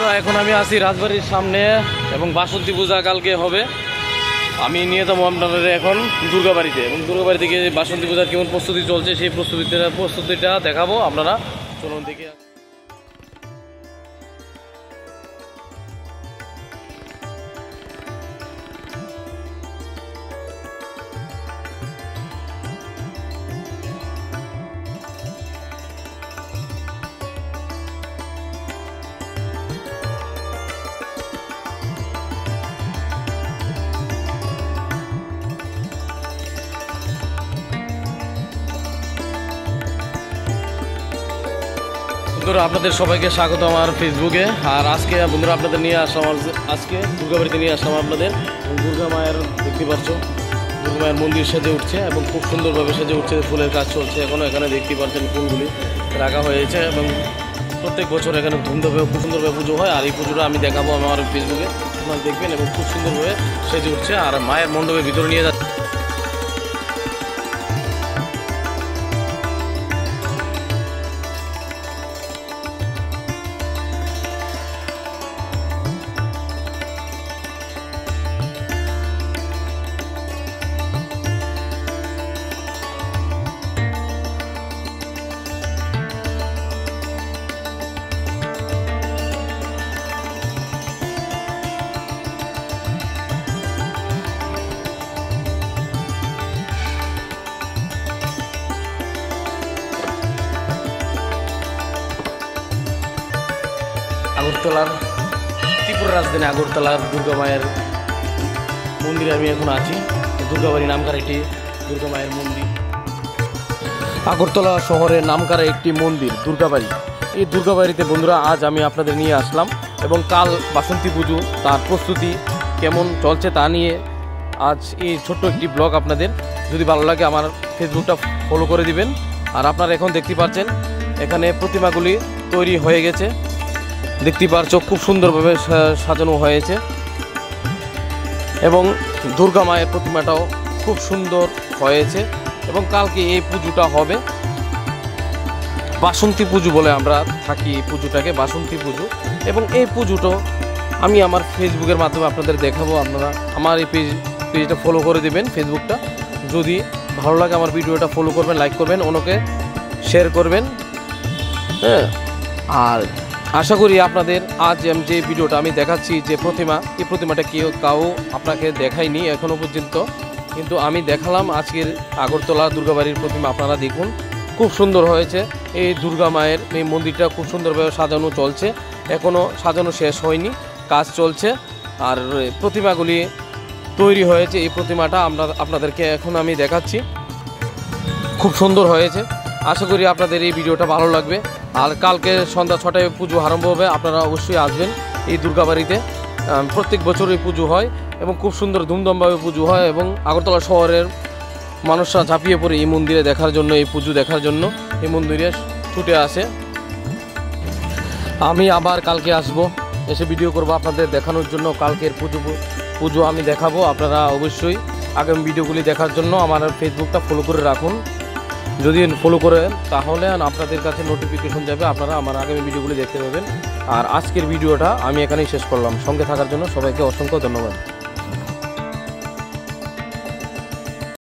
বন্ধুরা এখন আমি আছি রাজবাড়ির সামনে এবং বাসন্তী পূজা কালকে হবে। আমি নিয়ে যাবো আপনাদের এখন দুর্গাবাড়িতে এবং দুর্গাবাড়ি থেকে বাসন্তী পূজার কেমন প্রস্তুতি চলছে সেই প্রস্তুতিটা দেখাবো। আপনারা চলুন দেখে। বন্ধুরা আপনাদের সবাইকে স্বাগত আমার ফেসবুকে। আর আজকে বন্ধুরা আপনাদের নিয়ে আসলাম, আজকে দুর্গাবাড়িতে নিয়ে আসলাম আপনাদের। দুর্গা মায়ের দেখতে পাচ্ছ, দুর্গা মায়ের মন্দির সেজে উঠছে এবং খুব সুন্দরভাবে সেজে উঠছে। ফুলের কাজ চলছে এখনও, এখানে দেখতে পাচ্ছেন ফুলগুলি রাখা হয়েছে এবং প্রত্যেক বছর এখানে ধুমধামভাবে খুব সুন্দরভাবে পুজো হয়। আর এই পুজোটা আমি দেখাবো আমার ফেসবুকে, আপনারা দেখবেন এবং খুব সুন্দরভাবে সেজে উঠছে। আর মায়ের মণ্ডপের ভিতরে নিয়ে যাচ্ছে। আগরতলার ত্রিপুরা রাজধানী আগরতলার দুর্গা মায়ের মন্দিরে আমি এখন আছি। দুর্গাবাড়ি নামকার একটি দুর্গা মায়ের মন্দির, আগরতলা শহরের নামকার একটি মন্দির দুর্গাবাড়ি। এই দুর্গাবাড়িতে বন্ধুরা আজ আমি আপনাদের নিয়ে আসলাম এবং কাল বাসন্তী পুজো, তার প্রস্তুতি কেমন চলছে তা নিয়ে আজ এই ছোট্ট একটি ব্লগ আপনাদের। যদি ভালো লাগে আমার ফেসবুকটা ফলো করে দিবেন। আর আপনারা এখন দেখতে পাচ্ছেন এখানে প্রতিমাগুলি তৈরি হয়ে গেছে, দেখতে পাচ্ছ খুব সুন্দরভাবে সাজানো হয়েছে এবং দুর্গা মায়ের প্রতিমাটাও খুব সুন্দর হয়েছে। এবং কালকে এই পুজোটা হবে বাসন্তী পুজো বলে আমরা থাকি, এই পুজোটাকে বাসন্তী পুজো। এবং এই পুজোটা আমি আমার ফেসবুকের মাধ্যমে আপনাদের দেখাবো। আপনারা আমার এই পেজটা ফলো করে দেবেন, ফেসবুকটা। যদি ভালো লাগে আমার ভিডিওটা ফলো করবেন, লাইক করবেন, অন্যকে শেয়ার করবেন। হ্যাঁ, আর আশা করি আপনাদের আজ যে ভিডিওটা আমি দেখাচ্ছি যে প্রতিমা, এই প্রতিমাটা কাউ আপনাকে দেখায়নি এখনও পর্যন্ত, কিন্তু আমি দেখালাম আজকের আগরতলা দুর্গাবাড়ির প্রতিমা। আপনারা দেখুন খুব সুন্দর হয়েছে। এই দুর্গা মায়ের এই মন্দিরটা খুব সুন্দরভাবে সাজানো চলছে, এখনও সাজানো শেষ হয়নি, কাজ চলছে। আর প্রতিমাগুলি তৈরি হয়েছে, এই প্রতিমাটা আপনাদেরকে এখন আমি দেখাচ্ছি, খুব সুন্দর হয়েছে। আশা করি আপনাদের এই ভিডিওটা ভালো লাগবে। আর কালকে সন্ধ্যা 6টায় পুজো আরম্ভ হবে, আপনারা অবশ্যই আসবেন এই দুর্গাবাড়িতে। প্রত্যেক বছর এই পুজো হয় এবং খুব সুন্দর ধুমধামভাবে পুজো হয় এবং আগরতলা শহরের মানুষরা ঝাঁপিয়ে পড়ে এই মন্দিরে দেখার জন্য, এই পুজো দেখার জন্য এই মন্দিরে ছুটে আসে। আমি আবার কালকে আসব, এসে ভিডিও করব আপনাদের দেখানোর জন্য। কালকের পুজো আমি দেখাবো। আপনারা অবশ্যই আগামী ভিডিওগুলি দেখার জন্য আমার ফেসবুকটা ফলো করে রাখুন। যদি ফলো করেন তাহলে আপনাদের কাছে নোটিফিকেশন যাবে, আপনারা আমার আগামী ভিডিওগুলি দেখতে পাবেন। আর আজকের ভিডিওটা আমি এখানেই শেষ করলাম। সঙ্গে থাকার জন্য সবাইকে অসংখ্য ধন্যবাদ।